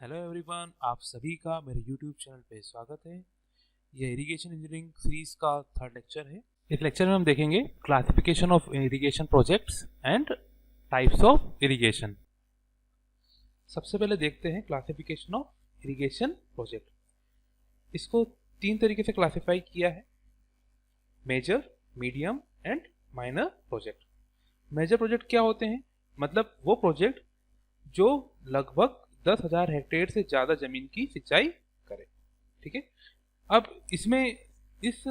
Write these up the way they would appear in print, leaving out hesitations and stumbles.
Hello everyone, आप सभी का मेरे यूट्यूब चैनल पे स्वागत है। यह इरिगेशन इंजीनियरिंग सीरीज का थर्ड लेक्चर है। इस लेक्चर में हम देखेंगे classification of irrigation projects and types of irrigation. सबसे पहले देखते हैं क्लासिफिकेशन ऑफ इरिगेशन प्रोजेक्ट। इसको तीन तरीके से क्लासिफाई किया है: major, medium and minor project. Major project क्या होते हैं? मतलब वो प्रोजेक्ट जो लगभग 10,000 हेक्टेयर से ज़्यादा जमीन की सिंचाई करे। ठीक है। अब इसमें इस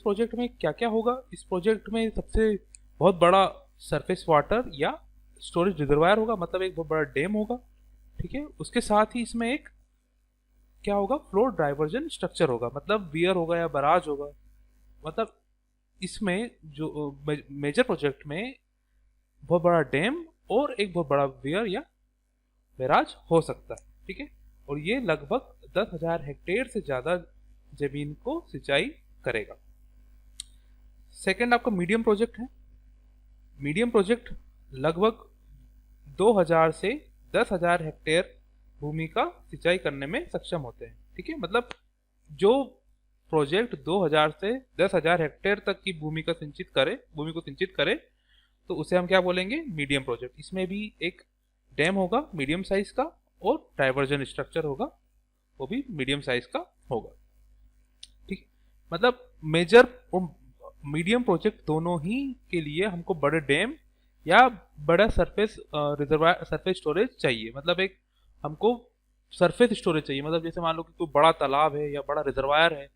प्रोजेक्ट में क्या क्या होगा? इस प्रोजेक्ट में सबसे बहुत बड़ा सरफेस वाटर या स्टोरेज रिजर्वायर होगा, मतलब एक बहुत बड़ा डैम होगा। ठीक है। उसके साथ ही इसमें एक क्या होगा? फ्लो डाइवर्जन स्ट्रक्चर होगा, मतलब वियर होगा या बराज होगा। मतलब इसमें जो मेजर प्रोजेक्ट में बहुत बड़ा डैम और एक बहुत बड़ा वियर या बैराज हो सकता है। ठीक है। और ये लगभग 10,000 हेक्टेयर से ज़्यादा जमीन को सिंचाई करेगा। सेकंड आपका मीडियम प्रोजेक्ट है। मीडियम प्रोजेक्ट लगभग 2,000 से 10,000 हेक्टेयर भूमि का सिंचाई करने में सक्षम होते हैं। ठीक है। मतलब जो प्रोजेक्ट 2,000 से 10,000 हेक्टेयर तक की भूमि को सिंचित करे तो उसे हम क्या बोलेंगे? Medium project. इसमें भी एक डैम होगा मीडियम साइज का और डाइवर्जन स्ट्रक्चर होगा, वो भी मीडियम साइज का होगा। ठीक। मतलब मेजर और मीडियम प्रोजेक्ट दोनों ही के लिए हमको बड़े डैम या बड़ा सरफेस रिजर्वायर, सरफेस स्टोरेज चाहिए। मतलब एक हमको सरफेस स्टोरेज चाहिए। मतलब जैसे मान लो कि कोई बड़ा तालाब है या बड़ा रिजर्वायर है,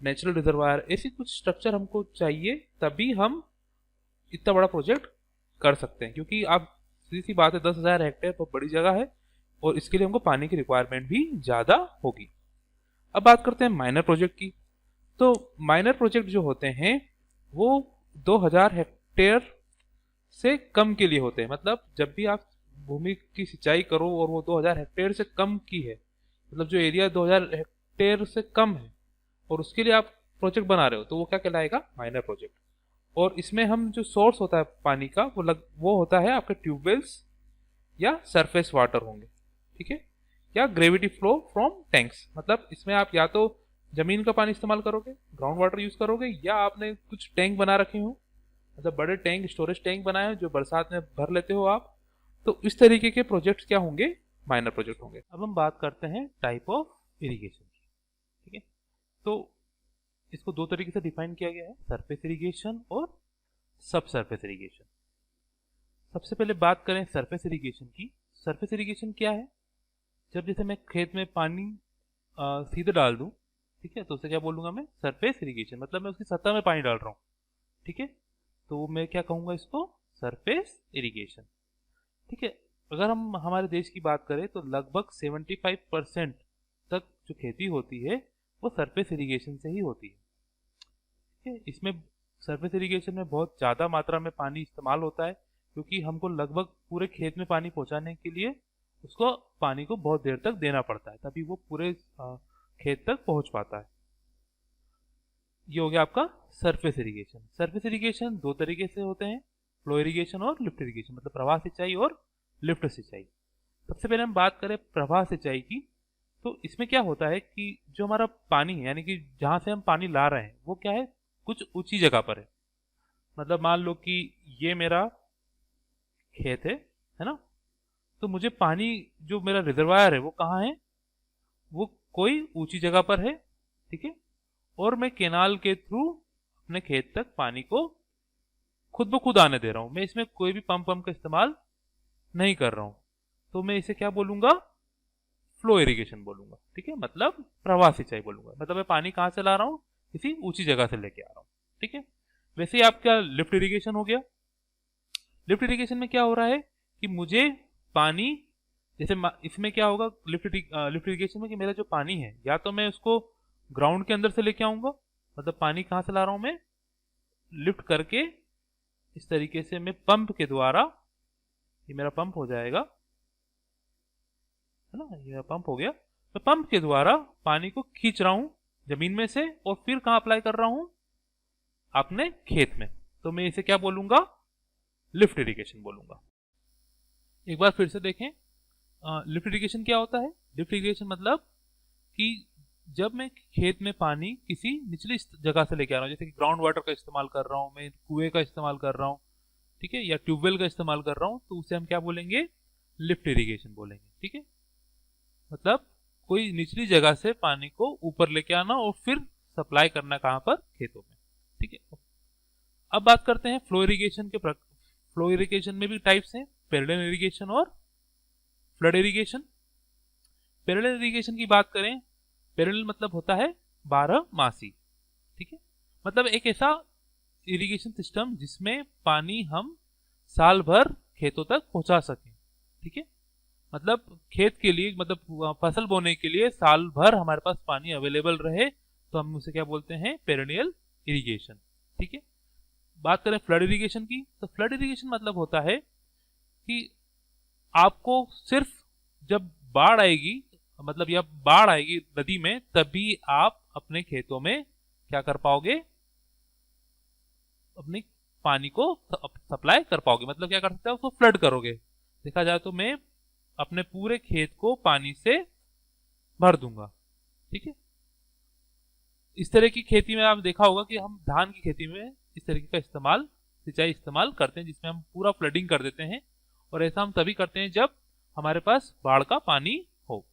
नेचुरल रिजर्वायर, ऐसी कुछ स्ट्रक्चर हमको चाहिए, तभी हम इतना बड़ा प्रोजेक्ट कर सकते हैं। क्योंकि आप सीधी सी बात है, 10,000 हेक्टेयर बहुत बड़ी जगह है और इसके लिए हमको पानी की रिक्वायरमेंट भी ज़्यादा होगी। अब बात करते हैं माइनर प्रोजेक्ट की। तो माइनर प्रोजेक्ट जो होते हैं वो 2,000 हेक्टेयर से कम के लिए होते हैं। मतलब जब भी आप भूमि की सिंचाई करो और वो 2,000 हेक्टेयर से कम की है, मतलब जो एरिया 2,000 हेक्टेयर से कम है और उसके लिए आप प्रोजेक्ट बना रहे हो, तो वो क्या कहलाएगा? Minor project. और इसमें हम जो सोर्स होता है पानी का वो होता है आपके ट्यूबवेल्स या सरफेस वाटर होंगे। ठीक है। या ग्रेविटी फ्लो फ्रॉम टैंक्स। मतलब इसमें आप या तो जमीन का पानी इस्तेमाल करोगे, ग्राउंड वाटर यूज करोगे, या आपने कुछ टैंक बना रखे हो, मतलब बड़े टैंक, स्टोरेज टैंक बनाए हो जो बरसात में भर लेते हो आप। तो इस तरीके के प्रोजेक्ट क्या होंगे? माइनर प्रोजेक्ट होंगे। अब हम बात करते हैं टाइप ऑफ इरिगेशन की। ठीक है। तो इसको दो तरीके से डिफाइन किया गया है: सरफेस इरिगेशन और सब सरफेस इरिगेशन। सबसे पहले बात करें सरफेस इरिगेशन की। सरफेस इरिगेशन क्या है? जब जैसे मैं खेत में पानी सीधे डाल दूं, ठीक है, तो उसे क्या बोलूंगा मैं? Surface irrigation. मतलब मैं उसकी सतह में पानी डाल रहा हूँ। ठीक है। तो मैं क्या कहूंगा इसको? Surface irrigation. ठीक है। अगर हम हमारे देश की बात करें तो लगभग 75% तक जो खेती होती है वो सरफेस इरिगेशन से ही होती है। ठीक है। इसमें सरफेस इरिगेशन में बहुत ज़्यादा मात्रा में पानी इस्तेमाल होता है, क्योंकि हमको लगभग पूरे खेत में पानी पहुंचाने के लिए उसको पानी को बहुत देर तक देना पड़ता है, तभी वो पूरे खेत तक पहुंच पाता है। ये हो गया आपका सरफेस इरिगेशन। सरफेस इरिगेशन दो तरीके से होते हैं: फ्लो इरिगेशन और लिफ्ट इरिगेशन। मतलब प्रवाह सिंचाई और लिफ्ट सिंचाई। सबसे पहले हम बात करें प्रवाह सिंचाई की। तो इसमें क्या होता है कि जो हमारा पानी है, यानी कि जहाँ से हम पानी ला रहे हैं, वो क्या है? कुछ ऊंची जगह पर है। मतलब मान लो कि ये मेरा खेत है ना? तो मुझे पानी, जो मेरा रिजर्वायर है, वो कहाँ है? वो कोई ऊंची जगह पर है। ठीक है। और मैं केनाल के थ्रू अपने खेत तक पानी को खुद ब खुद आने दे रहा हूँ। मैं इसमें कोई भी पंप का इस्तेमाल नहीं कर रहा हूँ। तो मैं इसे क्या बोलूंगा? फ्लो इरिगेशन बोलूंगा। ठीक है। मतलब प्रवाह सिंचाई बोलूंगा। मतलब मैं पानी कहाँ से ला रहा हूँ? किसी ऊंची जगह से लेके आ रहा हूँ। ठीक है। वैसे ही आपका लिफ्ट इरिगेशन हो गया। लिफ्ट इरिगेशन में क्या हो रहा है कि मुझे पानी, जैसे इसमें क्या होगा लिफ्ट इरिगेशन में, कि मेरा जो पानी है, या तो मैं उसको ग्राउंड के अंदर से लेके आऊंगा। मतलब पानी कहाँ से ला रहा हूँ मैं? लिफ्ट करके इस तरीके से मैं पंप के द्वारा, ये मेरा पंप हो जाएगा, है ना? ये मेरा पंप हो गया। मैं पंप के द्वारा पानी को खींच रहा हूँ जमीन में से और फिर कहाँ अप्लाई कर रहा हूँ? अपने खेत में। तो मैं इसे क्या बोलूंगा? लिफ्ट इरिगेशन बोलूंगा। एक बार फिर से देखें लिफ्ट इरिगेशन क्या होता है? लिफ्ट इरिगेशन मतलब कि जब मैं खेत में पानी किसी निचली जगह से लेके आ रहा हूँ, जैसे कि ग्राउंड वाटर का इस्तेमाल कर रहा हूँ, मैं कुएं का इस्तेमाल कर रहा हूँ, ठीक है, या ट्यूबवेल का इस्तेमाल कर रहा हूँ, तो उसे हम क्या बोलेंगे? लिफ्ट इरिगेशन बोलेंगे, ठीक है। मतलब कोई निचली जगह से पानी को ऊपर लेके आना और फिर सप्लाई करना कहाँ पर? खेतों में, ठीक है। अब बात करते हैं फ्लो इरिगेशन के फ्लो इरिगेशन में भी टाइप्स हैं, पैरेलल इरिगेशन और फ्लड इरिगेशन। पैरेलल इरिगेशन की बात करें, पैरेलल मतलब होता है 12 मासी, ठीक है। मतलब एक ऐसा इरिगेशन सिस्टम जिसमें पानी हम साल भर खेतों तक पहुंचा सकें, ठीक है। मतलब खेत के लिए, मतलब फसल बोने के लिए साल भर हमारे पास पानी अवेलेबल रहे, तो हम उसे क्या बोलते हैं? पेरेनियल इरिगेशन, ठीक है। बात करें फ्लड इरिगेशन की, तो फ्लड इरिगेशन मतलब होता है कि आपको सिर्फ जब बाढ़ आएगी, मतलब या बाढ़ आएगी नदी में, तभी आप अपने खेतों में क्या कर पाओगे? अपनी पानी को सप्लाई कर पाओगे। मतलब क्या कर सकते हो? उसको फ्लड करोगे। देखा जाए तो मैं अपने पूरे खेत को पानी से भर दूंगा, ठीक है। इस तरह की खेती में आप देखा होगा कि हम धान की खेती में इस तरीके का सिंचाई इस्तेमाल करते हैं, जिसमें हम पूरा फ्लडिंग कर देते हैं, और ऐसा हम तभी करते हैं जब हमारे पास बाढ़ का पानी हो।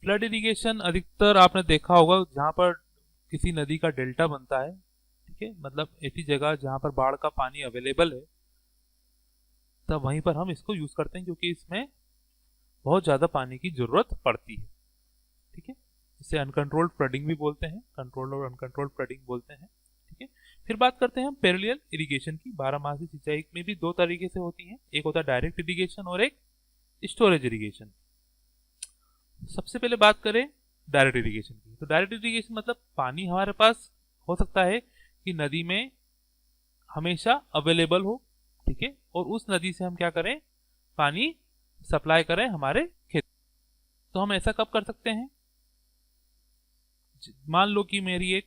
फ्लड इरिगेशन अधिकतर आपने देखा होगा जहां पर किसी नदी का डेल्टा बनता है, ठीक है, मतलब ऐसी जगह जहां पर बाढ़ का पानी अवेलेबल है, तब वहीं पर हम इसको यूज करते हैं, क्योंकि इसमें बहुत ज्यादा पानी की जरूरत पड़ती है, ठीक है। इसे अनकंट्रोल्ड फ्लडिंग भी बोलते हैं, कंट्रोल्ड और अनकंट्रोल्ड फ्लडिंग बोलते हैं, ठीक है। फिर बात करते हैं हम पैरेलल इरिगेशन की। 12 मासी सिंचाई में भी दो तरीके से होती है, एक होता है डायरेक्ट इरिगेशन और एक स्टोरेज इरिगेशन। सबसे पहले बात करें डायरेक्ट इरिगेशन की, तो डायरेक्ट इरिगेशन मतलब पानी हमारे पास हो सकता है कि नदी में हमेशा अवेलेबल हो, ठीक है, और उस नदी से हम क्या करें? पानी सप्लाई करें हमारे खेत। तो हम ऐसा कब कर सकते हैं? मान लो कि मेरी ये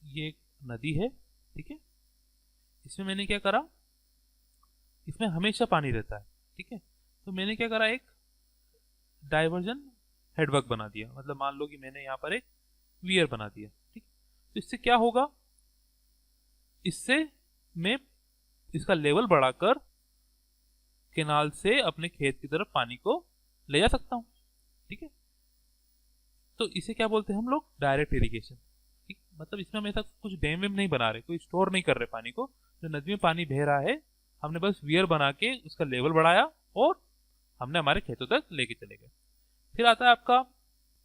एक नदी है, ठीक है, इसमें मैंने क्या करा? इसमें हमेशा पानी रहता है, ठीक है। तो मैंने क्या करा? एक डाइवर्जन हेडवर्क बना दिया। मतलब मान लो कि मैंने यहाँ पर एक वियर बना दिया, ठीक। तो इससे क्या होगा? इससे मैं इसका लेवल बढ़ाकर केनाल से अपने खेत की तरफ पानी को ले जा सकता हूँ, ठीक है। तो इसे क्या बोलते हैं हम लोग? डायरेक्ट इरिगेशन, ठीक। मतलब इसमें हम ऐसा कुछ डैम वेम नहीं बना रहे, कोई स्टोर नहीं कर रहे पानी को। जो नदी में पानी बह रहा है, हमने बस वियर बना के उसका लेवल बढ़ाया और हमने हमारे खेतों तक लेके चले गए। फिर आता है आपका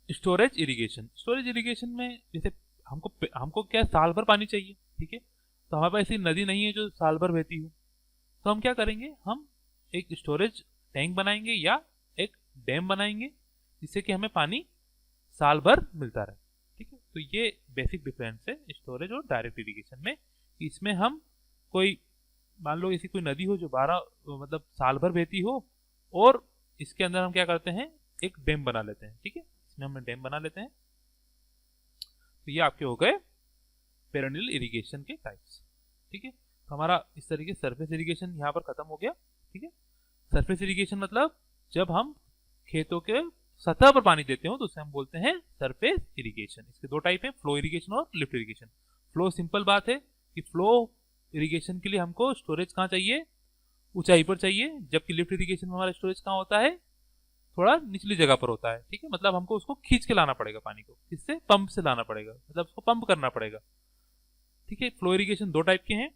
स्टोरेज इरिगेशन। स्टोरेज इरिगेशन में जैसे हमको क्या साल भर पानी चाहिए, ठीक है। तो हमारे पास ऐसी नदी नहीं है जो साल भर बहती हो, तो हम क्या करेंगे? हम एक स्टोरेज टैंक बनाएंगे या एक डैम बनाएंगे, जिससे कि हमें पानी साल भर मिलता रहे, ठीक है। तो ये बेसिक डिफरेंस है स्टोरेज और डायरेक्ट इरिगेशन में। इसमें हम कोई, मान लो ऐसी कोई नदी हो जो 12 मतलब साल भर बहती हो, और इसके अंदर हम क्या करते हैं? एक डैम बना लेते हैं, ठीक है। इसमें हम डैम बना लेते हैं। तो ये आपके हो गए पेरेनियल इरिगेशन के टाइप्स, ठीक है। तो हमारा इस तरीके सरफेस इरिगेशन यहाँ पर खत्म हो गया, ठीक है। सरफेस इरिगेशन मतलब जब हम खेतों के सतह पर पानी देते हो तो उसे हम बोलते हैं सरफेस इरिगेशन। इसके दो टाइप है, फ्लो इरिगेशन और लिफ्ट इरिगेशन। फ्लो सिंपल बात है कि फ्लो इरिगेशन के लिए हमको स्टोरेज कहाँ चाहिए? ऊंचाई पर चाहिए, जबकि लिफ्ट इरिगेशन में हमारा स्टोरेज कहाँ होता है? थोड़ा निचली जगह पर होता है, ठीक है। मतलब हमको उसको खींच के लाना पड़ेगा पानी को, किससे? पंप से लाना पड़ेगा, मतलब उसको पंप करना पड़ेगा, ठीक है। फ्लो इरिगेशन दो टाइप के हैं,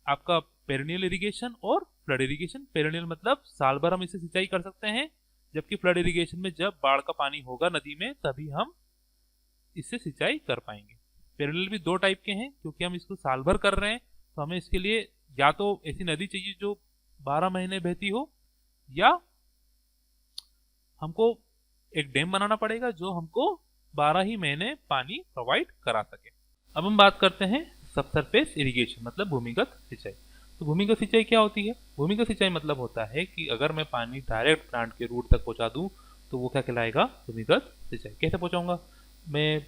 आपका पेरेनियल इरिगेशन और फ्लड इरिगेशन। पेरेनियल मतलब साल भर हम इसे सिंचाई कर सकते हैं, जबकि फ्लड इरिगेशन में जब बाढ़ का पानी होगा नदी में तभी हम इससे सिंचाई कर पाएंगे। पेरेनियल भी दो टाइप के हैं, क्योंकि हम इसको साल भर कर रहे हैं, तो हमें इसके लिए या तो ऐसी नदी चाहिए जो 12 महीने बहती हो, या हमको एक डैम बनाना पड़ेगा जो हमको 12 ही महीने पानी प्रोवाइड करा सके। अब हम बात करते हैं सबसरफेस इरिगेशन, मतलब भूमिगत सिंचाई। तो भूमिगत सिंचाई क्या होती है? भूमिगत सिंचाई मतलब होता है कि अगर मैं पानी डायरेक्ट प्लांट के रूट तक पहुंचा दूं तो वो क्या कहलाएगा? भूमिगत सिंचाई। कैसे पहुंचाऊंगा? मैं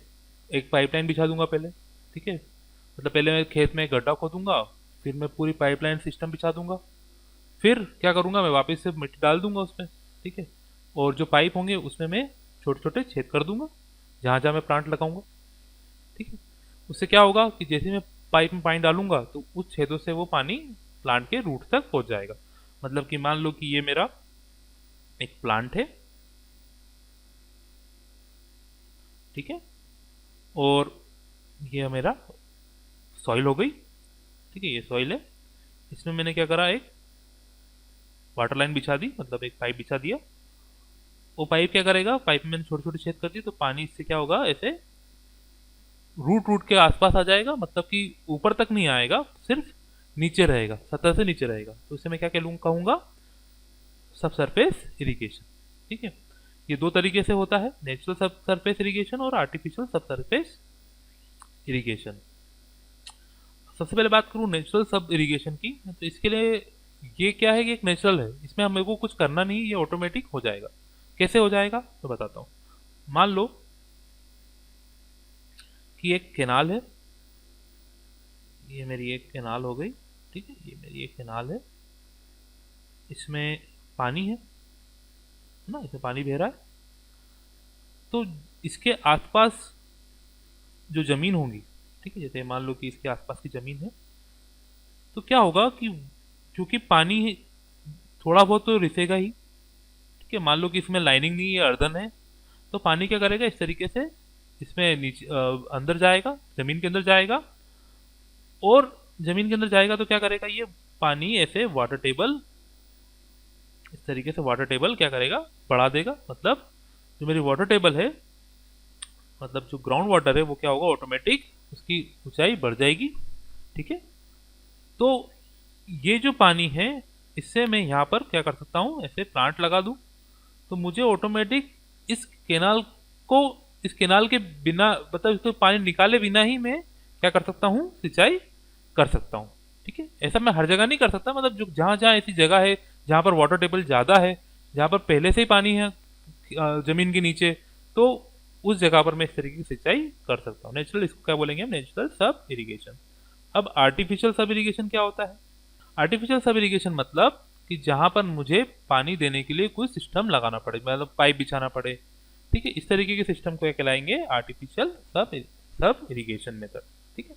एक पाइपलाइन बिछा दूंगा पहले, ठीक है। मतलब पहले मैं खेत में एक गड्ढा खोदूंगा, फिर मैं पूरी पाइपलाइन सिस्टम बिछा दूंगा, फिर क्या करूँगा, मैं वापस से मिट्टी डाल दूंगा उसमें, ठीक है। और जो पाइप होंगे उसमें मैं छोटे छोटे छेद कर दूंगा जहाँ जहाँ मैं प्लांट लगाऊंगा, ठीक है। उससे क्या होगा कि जैसे मैं पाइप में पानी डालूंगा तो उस छेदों से वो पानी प्लांट के रूट तक पहुंच जाएगा। मतलब कि मान लो कि ये मेरा एक प्लांट है, ठीक है, और ये मेरा सॉइल हो गई, ठीक है, ये सॉइल है। इसमें मैंने क्या करा, एक वाटर लाइन बिछा दी, मतलब एक पाइप बिछा दिया। वो पाइप क्या करेगा, पाइप में मैंने छोटे छोटे छेद कर दिए तो पानी इससे क्या होगा, ऐसे रूट रूट के आसपास आ जाएगा, मतलब कि ऊपर तक नहीं आएगा, सिर्फ नीचे रहेगा, सतह से नीचे रहेगा। तो इसे मैं क्या कहूंगा, सब सरफेस इरिगेशन, ठीक है। ये दो तरीके से होता है, नेचुरल सब सरफेस इरिगेशन और आर्टिफिशियल सब सरफेस इरिगेशन। सबसे पहले बात करूं नेचुरल सब इरिगेशन की, तो इसके लिए ये क्या है कि एक नेचुरल है, इसमें हमें को कुछ करना नहीं, ये ऑटोमेटिक हो जाएगा। कैसे हो जाएगा तो बताता हूँ। मान लो कि एक कैनाल है, ये मेरी एक कैनाल हो गई, ठीक है, ये मेरी एक कैनाल है, इसमें पानी है ना, इसमें पानी बह रहा है। तो इसके आसपास जो जमीन होंगी, ठीक है, जैसे मान लो कि इसके आसपास की जमीन है, तो क्या होगा कि क्योंकि पानी थोड़ा बहुत तो रिसेगा ही, ठीक है। मान लो कि इसमें लाइनिंग नहीं है, अर्दन है, तो पानी क्या करेगा, इस तरीके से इसमें नीचे अंदर जाएगा, जमीन के अंदर जाएगा, और जमीन के अंदर जाएगा तो क्या करेगा, ये पानी ऐसे वाटर टेबल, इस तरीके से वाटर टेबल क्या करेगा, बढ़ा देगा। मतलब जो मेरी वाटर टेबल है, मतलब जो ग्राउंड वाटर है, वो क्या होगा, ऑटोमेटिक उसकी ऊंचाई बढ़ जाएगी, ठीक है। तो ये जो पानी है, इससे मैं यहाँ पर क्या कर सकता हूँ, ऐसे प्लांट लगा दूं, तो मुझे ऑटोमेटिक इस कैनाल को, इस कैनाल के बिना, मतलब इसको पानी निकाले बिना ही मैं क्या कर सकता हूँ, सिंचाई कर सकता हूँ, ठीक है। ऐसा मैं हर जगह नहीं कर सकता, मतलब जो जहाँ जहाँ ऐसी जगह है जहाँ पर वाटर टेबल ज़्यादा है, जहाँ पर पहले से ही पानी है जमीन के नीचे, तो उस जगह पर मैं इस तरीके की सिंचाई कर सकता हूँ। नेचुरल, इसको क्या बोलेंगे हम, नेचुरल सब इरिगेशन। अब आर्टिफिशियल सब इरिगेशन क्या होता है। आर्टिफिशियल सब इरिगेशन मतलब कि जहां पर मुझे पानी देने के लिए कोई सिस्टम लगाना पड़े, मतलब पाइप बिछाना पड़े, ठीक है, इस तरीके के सिस्टम को क्या कहलाएंगे, आर्टिफिशियल सब इरिगेशन मेथड, ठीक है।